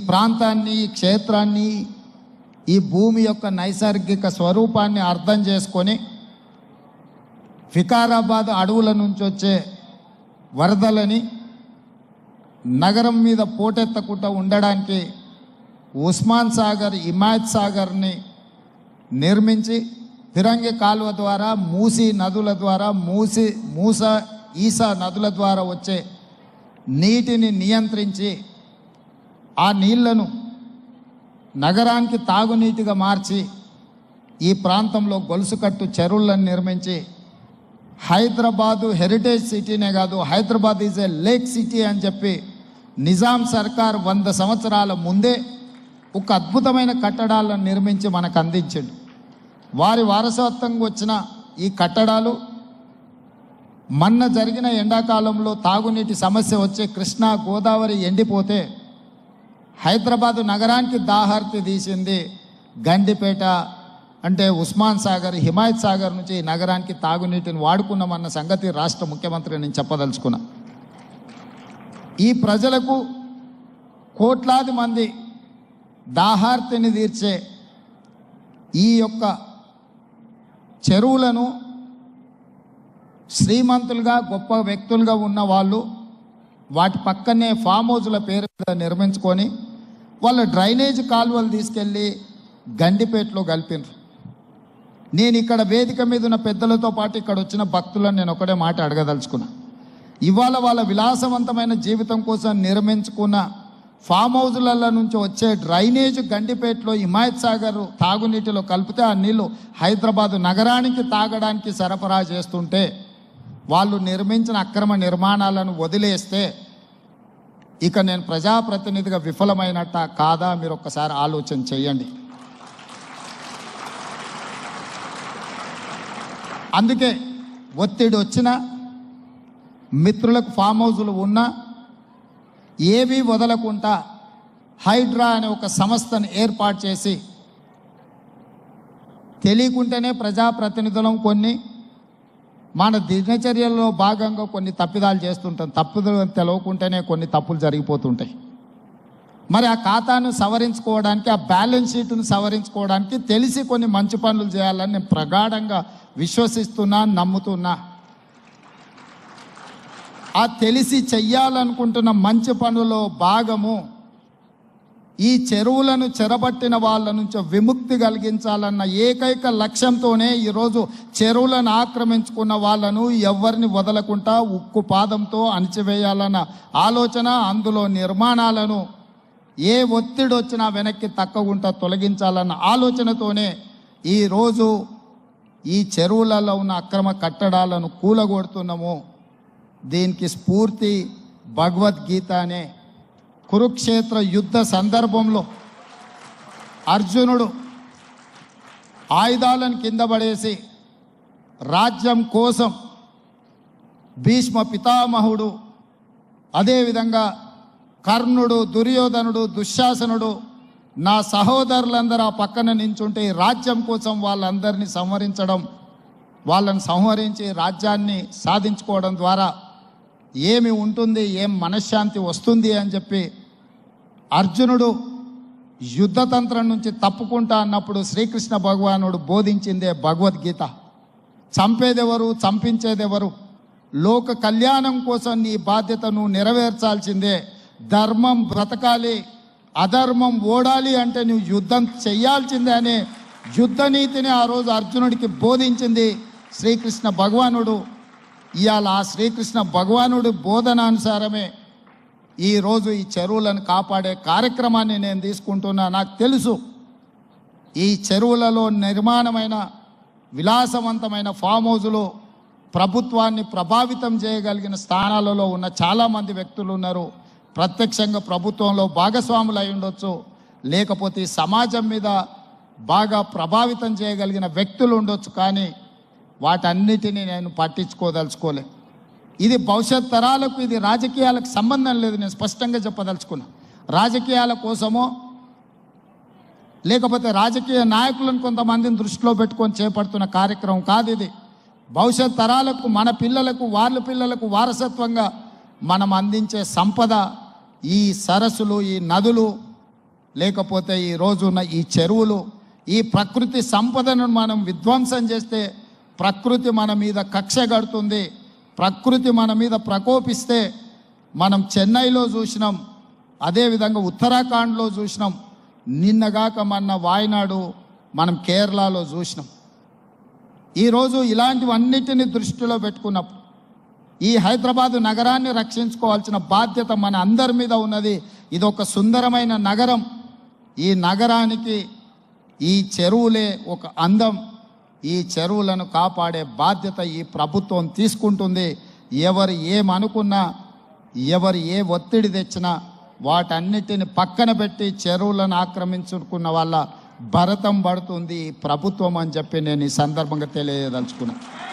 ప్రాంతాన్ని, ఈ క్షేత్రాన్ని, ఈ భూమి యొక్క నైసర్గిక స్వరూపాన్ని అర్థం చేసుకొని వికారాబాద్ అడవుల నుంచి వచ్చే వరదలని నగరం మీద పోటెత్తకుండా ఉండడానికి ఉస్మాన్ సాగర్, హిమాయత్ సాగర్ని నిర్మించి ఫిరంగి కాలువ ద్వారా, మూసీ నదుల ద్వారా, ఈసా నదుల ద్వారా వచ్చే నీటిని నియంత్రించి ఆ నీళ్లను నగరానికి తాగునీటిగా మార్చి ఈ ప్రాంతంలో గొలుసుకట్టు చెరువులను నిర్మించి హైదరాబాదు హెరిటేజ్ సిటీనే కాదు, Hyderabad is a lake city అని చెప్పి నిజాం సర్కార్ 100 సంవత్సరాల ముందే ఒక అద్భుతమైన కట్టడాలను నిర్మించి మనకు అందించిండు. వారి వారసత్వంగా వచ్చిన ఈ కట్టడాలు మొన్న జరిగిన ఎండాకాలంలో తాగునీటి సమస్య వచ్చే కృష్ణా, గోదావరి ఎండిపోతే హైదరాబాదు నగరానికి దాహార్తి తీసింది గండిపేట, అంటే ఉస్మాన్ సాగర్, హిమాయత్ సాగర్ నుంచి ఈ నగరానికి తాగునీటిని వాడుకున్నామన్న సంగతి రాష్ట్ర ముఖ్యమంత్రి నేను చెప్పదలుచుకున్నా. ఈ ప్రజలకు కోట్లాది మంది దాహార్తిని తీర్చే ఈ యొక్క చెరువులను శ్రీమంతులుగా, గొప్ప వ్యక్తులుగా ఉన్న వాళ్ళు వాటి పక్కనే ఫామ్ హౌజుల పేరు మీద నిర్మించుకొని వాళ్ళ డ్రైనేజ్ కాలువలు తీసుకెళ్ళి గండిపేటలో కలిపినారు. నేను ఇక్కడ వేదిక మీద ఉన్న పెద్దలతో పాటు ఇక్కడ వచ్చిన భక్తులను నేను ఒకటే మాట అడగదలుచుకున్నా. ఇవాళ వాళ్ళ విలాసవంతమైన జీవితం కోసం నిర్మించుకున్న ఫామ్ హౌజుల నుంచి వచ్చే డ్రైనేజ్ గండిపేటలో హిమాయత్ సాగర్ తాగునీటిలో కలిపితే ఆ నీళ్లు హైదరాబాదు నగరానికి తాగడానికి సరఫరా చేస్తుంటే వాళ్ళు నిర్మించిన అక్రమ నిర్మాణాలను వదిలేస్తే ఇక నేను ప్రజాప్రతినిధిగా విఫలమైనట్ట కాదా మీరు ఒక్కసారి ఆలోచన చేయండి. అందుకే ఒత్తిడి వచ్చినా, మిత్రులకు ఫామ్ హౌజులు ఉన్నా ఏవి వదలకుండా హైడ్రా అనే ఒక సంస్థను ఏర్పాటు చేసి తెలియకుంటేనే ప్రజాప్రతినిధులం కొన్ని మన దినచర్యల్లో భాగంగా కొన్ని తప్పిదాలు చేస్తుంటాం. తప్పులు తెలవకుంటేనే కొన్ని తప్పులు జరిగిపోతుంటాయి. మరి ఆ ఖాతాను సవరించుకోవడానికి, ఆ బ్యాలెన్స్ షీట్ను సవరించుకోవడానికి తెలిసి కొన్ని మంచి పనులు చేయాలని నేను ప్రగాఢంగా విశ్వసిస్తున్నా, నమ్ముతున్నా. ఆ తెలిసి చెయ్యాలనుకుంటున్న మంచి పనులో భాగము ఈ చెరువులను చెరబట్టిన వాళ్ళ నుంచి విముక్తి కలిగించాలన్న ఏకైక లక్ష్యంతోనే ఈరోజు చెరువులను ఆక్రమించుకున్న వాళ్ళను ఎవరిని వదలకుండా ఉక్కు పాదంతో అణిచివేయాలన్న ఆలోచన, అందులో నిర్మాణాలను ఏ ఒత్తిడి వచ్చినా వెనక్కి తక్కకుండా తొలగించాలన్న ఆలోచనతోనే ఈరోజు ఈ చెరువులలో ఉన్న అక్రమ కట్టడాలను కూలగొడుతున్నాము. దీనికి స్ఫూర్తి భగవద్గీత అనే కురుక్షేత్ర యుద్ధ సందర్భంలో అర్జునుడు ఆయుధాలను కింద పడేసి రాజ్యం కోసం భీష్మ పితామహుడు, అదేవిధంగా కర్ణుడు, దుర్యోధనుడు, దుశ్శాసనుడు, నా సహోదరులందరూ ఆ పక్కన నించుంటే రాజ్యం కోసం వాళ్ళందరినీ సంహరించడం, వాళ్ళని సంహరించి రాజ్యాన్ని సాధించుకోవడం ద్వారా ఏమి ఉంటుంది, ఏం మనశ్శాంతి వస్తుంది అని చెప్పి అర్జునుడు యుద్ధతంత్రం నుంచి తప్పుకుంటా అన్నప్పుడు శ్రీకృష్ణ భగవానుడు బోధించిందే భగవద్గీత. చంపేదెవరు, చంపించేదెవరు, లోక కళ్యాణం కోసం నీ బాధ్యతను నెరవేర్చాల్సిందే. ధర్మం బ్రతకాలి, అధర్మం ఓడాలి అంటే నువ్వు యుద్ధం చెయ్యాల్సిందే అనే యుద్ధ నీతిని ఆ రోజు అర్జునుడికి బోధించింది శ్రీకృష్ణ భగవానుడు. ఇవాళ ఆ శ్రీకృష్ణ భగవానుడి బోధనానుసారమే ఈరోజు ఈ చెరువులను కాపాడే కార్యక్రమాన్ని నేను తీసుకుంటున్నా. నాకు తెలుసు ఈ చెరువులలో నిర్మాణమైన విలాసవంతమైన ఫామ్ హౌజులు ప్రభుత్వాన్ని ప్రభావితం చేయగలిగిన స్థానాలలో ఉన్న చాలామంది వ్యక్తులు ఉన్నారు. ప్రత్యక్షంగా ప్రభుత్వంలో భాగస్వాములు అయి ఉండొచ్చు, లేకపోతే సమాజం మీద బాగా ప్రభావితం చేయగలిగిన వ్యక్తులు ఉండొచ్చు. కానీ వాటన్నిటినీ నేను పట్టించుకోదలుచుకోలే. ఇది భవిష్యత్ తరాలకు, ఇది రాజకీయాలకు సంబంధం లేదు. నేను స్పష్టంగా చెప్పదలుచుకున్నా. రాజకీయాల కోసమో లేకపోతే రాజకీయ నాయకులను కొంతమందిని దృష్టిలో పెట్టుకొని చేపడుతున్న కార్యక్రమం కాదు ఇది. భవిష్యత్ తరాలకు, మన పిల్లలకు, వాళ్ళ పిల్లలకు వారసత్వంగా మనం అందించే సంపద ఈ సరస్సులు, ఈ నదులు, లేకపోతే ఈ రోజున్న ఈ చెరువులు, ఈ ప్రకృతి సంపదను మనం విధ్వంసం చేస్తే ప్రకృతి మన మీద కక్ష కడుతుంది, ప్రకృతి మన మీద ప్రకోపిస్తే మనం చెన్నైలో చూసినాం, అదేవిధంగా ఉత్తరాఖండ్లో చూసినాం, నిన్నగాక మొన్న వాయనాడు మనం కేరళలో చూసినాం. ఈరోజు ఇలాంటివన్నిటిని దృష్టిలో పెట్టుకున్నప్పుడు ఈ హైదరాబాదు నగరాన్ని రక్షించుకోవాల్సిన బాధ్యత మన అందరి మీద ఉన్నది. ఇది ఒక సుందరమైన నగరం. ఈ నగరానికి ఈ చెరువులే ఒక అందం. ఈ చెరువులను కాపాడే బాధ్యత ఈ ప్రభుత్వం తీసుకుంటుంది. ఎవరు ఏమనుకున్నా, ఎవరు ఏ ఒత్తిడి తెచ్చినా వాటన్నిటిని పక్కన పెట్టి చెరువులను ఆక్రమించుకున్న వాళ్ళ భరతం పడుతుంది ఈ ప్రభుత్వం అని చెప్పి నేను ఈ సందర్భంగా తెలియదలుచుకున్నాను.